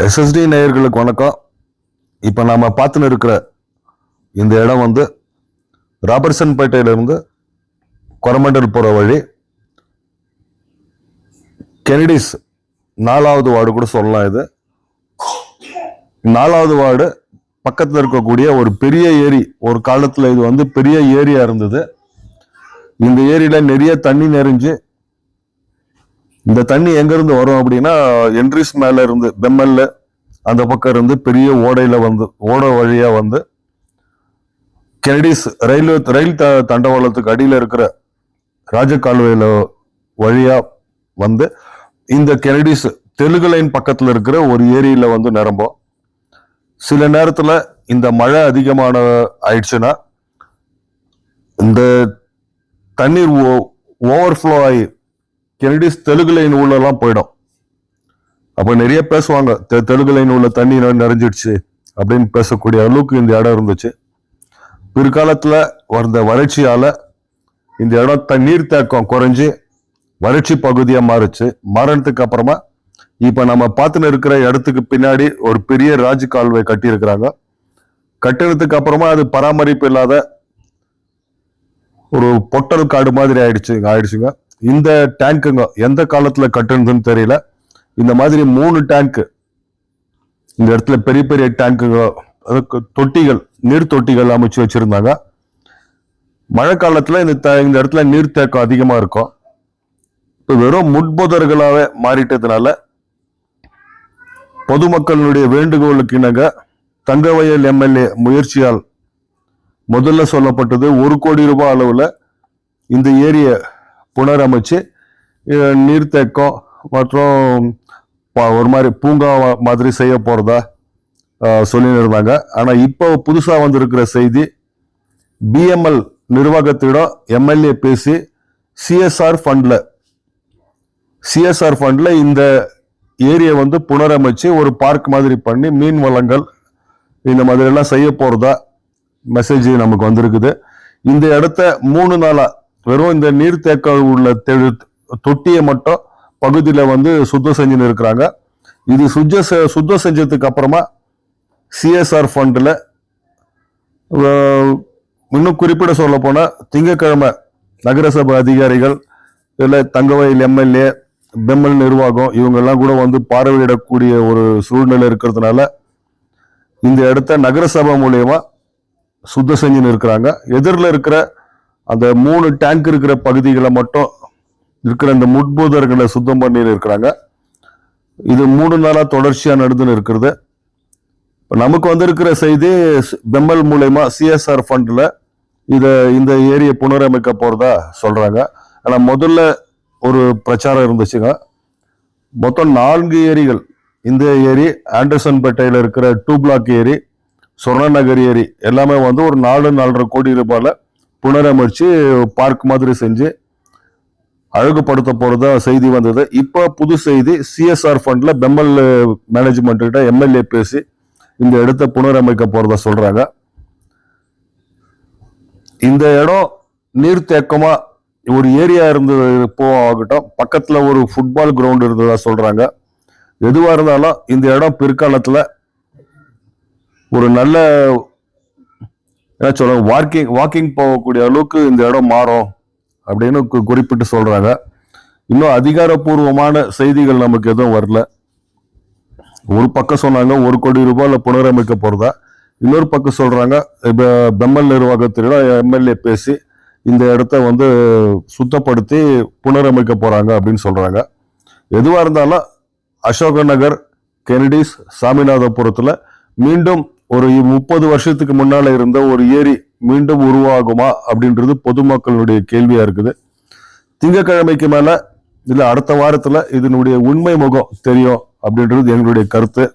SST நேயர்களுக்கு வணக்கம். இப்போ நாம பார்த்துன்னு இருக்கிற இந்த இடம் வந்து ராபர்ட்சன் பேட்டையிலிருந்து கொரமண்டல் போகிற வழி. கெனடிஸ் 4வது வார்டு கூட சொல்லலாம். இது 4வது வார்டு பக்கத்தில் இருக்கக்கூடிய ஒரு பெரிய ஏரி. ஒரு காலத்தில் இது வந்து பெரிய ஏரியா இருந்தது. இந்த ஏரியில நிறைய தண்ணி நிறைஞ்சு, இந்த தண்ணி எங்க இருந்து வரும் அப்படின்னா என்ட்ரிஸ் மேல இருந்து பெம்மல்ல அந்த பக்கம் இருந்து பெரிய ஓடையில வந்து ஓடை வழியா வந்து கெனடிஸ் ரயில் தண்டவாளத்துக்கு அடியில இருக்கிற ராஜகால்வாயில வழியா வந்து இந்த கெனடிஸ் தெலுங்கு லைன் பக்கத்துல இருக்கிற ஒரு ஏரியில வந்து நிரம்பும். சில நேரத்துல இந்த மழை அதிகமான ஆயிடுச்சுன்னா இந்த தண்ணீர் ஓவர்ஃப்ளோ ஆகி கெனடிஸ் தெலுங்கு லைன் உள்ளெல்லாம் போயிடும். அப்ப நிறைய பேசுவாங்க, தெலுங்கு லைன் உள்ள தண்ணி நிறைஞ்சிடுச்சு அப்படின்னு பேசக்கூடிய அளவுக்கு இந்த இடம் இருந்துச்சு. பிற்காலத்துல வந்த வறட்சியால இந்த இடம் நீர் தேக்கம் குறைஞ்சி வறட்சி பகுதியா மாறுச்சு. மாறினதுக்கு அப்புறமா இப்ப நம்ம பார்த்துன்னு இருக்கிற இடத்துக்கு பின்னாடி ஒரு பெரிய ராஜ் கால்வாய் கட்டி இருக்கிறாங்க. கட்டினதுக்கு அப்புறமா அது பராமரிப்பு இல்லாத ஒரு பொட்டல் காடு மாதிரி ஆயிடுச்சுங்க. இந்த டேங்குங்க எந்த காலத்துல கட்டுனதுன்னு தெரியல. இந்த மாதிரி 3 டேங்க் இந்த இடத்துல பெரிய பெரிய டேங்குங்க, தொட்டிகள், நீர் தொட்டிகள் அமைச்சு வச்சிருந்தாங்க. மழை காலத்துல இந்த இடத்துல நீர் தேக்கம் அதிகமா இருக்கும். இப்போ வெறும் முட்புதர்களாவே மாறிட்டதுனால பொதுமக்களுடைய வேண்டுகோளுக்கு இணங்க தங்கவயல் எம்எல்ஏ முயற்சியால் முதல்ல சொல்லப்பட்டது 1 கோடி ரூபாய் அளவுல இந்த ஏரியை புனரமைச்சு நீர்த்தேக்கம் மற்றும் ஒரு மாதிரி பூங்கா மாதிரி செய்ய போறதா சொல்லின்னு இருந்தாங்க. ஆனா இப்போ புதுசா வந்திருக்கிற செய்தி, பிஎம்எல் நிர்வாகத்திடம் எம்எல்ஏ பேசி சிஎஸ்ஆர் ஃபண்ட்ல இந்த ஏரியை வந்து புனரமைச்சு ஒரு பார்க் மாதிரி பண்ணி மீன் வளங்கள் இந்த மாதிரி எல்லாம் செய்ய போறதா மெசேஜ் நமக்கு வந்திருக்குது. இந்த இடத்த 3 நாளா வெறும் இந்த நீர்த்தேக்க உள்ள தொட்டியை மட்டும் பகுதியில வந்து சுத்தம் செஞ்சுன்னு இருக்கிறாங்க. இது சுத்தம் செஞ்சதுக்கு அப்புறமா சிஎஸ்ஆர் ஃபண்ட்ல இன்னும் குறிப்பிட சொல்ல போனா திங்கட்கிழமை நகரசபை அதிகாரிகள் இல்ல தங்கவயல் எம்எல்ஏ பெம்மல் நிர்வாகம் இவங்க எல்லாம் கூட வந்து பார்வையிடக்கூடிய ஒரு சூழ்நிலை இருக்கிறதுனால இந்த இடத்த நகரசபை மூலியமா சுத்தம் செஞ்சுன்னு இருக்கிறாங்க. எதிரில் இருக்கிற அந்த 3 டேங்க் இருக்கிற பகுதிகளை மட்டும் இருக்கிற இந்த முட்பூதர்களை சுத்தம் பண்ணி இருக்கிறாங்க. இது 3 நாளா தொடர்ச்சியா நடந்துன்னு இருக்கிறது. நமக்கு வந்திருக்கிற செய்தி, பெம்மல் மூலயமா சிஎஸ்ஆர் ஃபண்ட்ல இந்த ஏரியை புனரமைக்க போறதா சொல்றாங்க. ஆனா முதல்ல ஒரு பிரச்சாரம் இருந்துச்சுங்க. மொத்தம் 4 ஏரிகள். இந்த ஏரி, ஆண்டர்சன் பேட்டையில இருக்கிற 2 பிளாக் ஏரி, சொர்ணநகர் ஏரி எல்லாமே வந்து ஒரு 4.5 கோடி ரூபாயில புனரமைச்சு பார்க் மாதிரி செஞ்சு அழகுபடுத்த போறதா செய்தி வந்தது. இப்ப புது செய்தி, சிஎஸ்ஆர் ஃபண்ட்ல பெம்மல் மேனேஜ்மெண்ட் கிட்ட எம்எல்ஏ பேசி இந்த இடத்தை புனரமைக்க போறதா சொல்றாங்க. இந்த இடம் நீர்த்தேக்கமா ஒரு ஏரியா இருந்தது ஆகட்டும், பக்கத்துல ஒரு ஃபுட்பால் கிரவுண்ட் இருந்ததா சொல்றாங்க. எதுவா இருந்தாலும் இந்த இடம் பிற்காலத்துல ஒரு நல்ல என்ன சொல்ற வாக்கிங் போகக்கூடிய அளவுக்கு இந்த இடம் மாறும் அப்படின்னு குறிப்பிட்டு சொல்றாங்க. இன்னும் அதிகாரப்பூர்வமான செய்திகள் நமக்கு எதுவும் வரல. ஒரு பக்கம் சொன்னாங்க 1 கோடி ரூபாயில புனரமைக்க போறதா, இன்னொரு பக்கம் சொல்றாங்க பெம்மல் நிர்வாகத்திடம் எம்எல்ஏ பேசி இந்த இடத்த வந்து சுத்தப்படுத்தி புனரமைக்க போறாங்க அப்படின்னு சொல்றாங்க. எதுவா இருந்தாலும் அசோக நகர், கெனடிஸ், சாமிநாதபுரத்துல மீண்டும் ஒரு 30 வருஷத்துக்கு முன்னால இருந்த ஒரு ஏரி மீண்டும் உருவாகுமா அப்படின்றது பொதுமக்களுடைய கேள்வியா இருக்குது. திங்கட்கிழமைக்கு மேல இல்ல அடுத்த வாரத்துல இதனுடைய உண்மை முகம் தெரியும் அப்படின்றது எங்களுடைய கருத்து.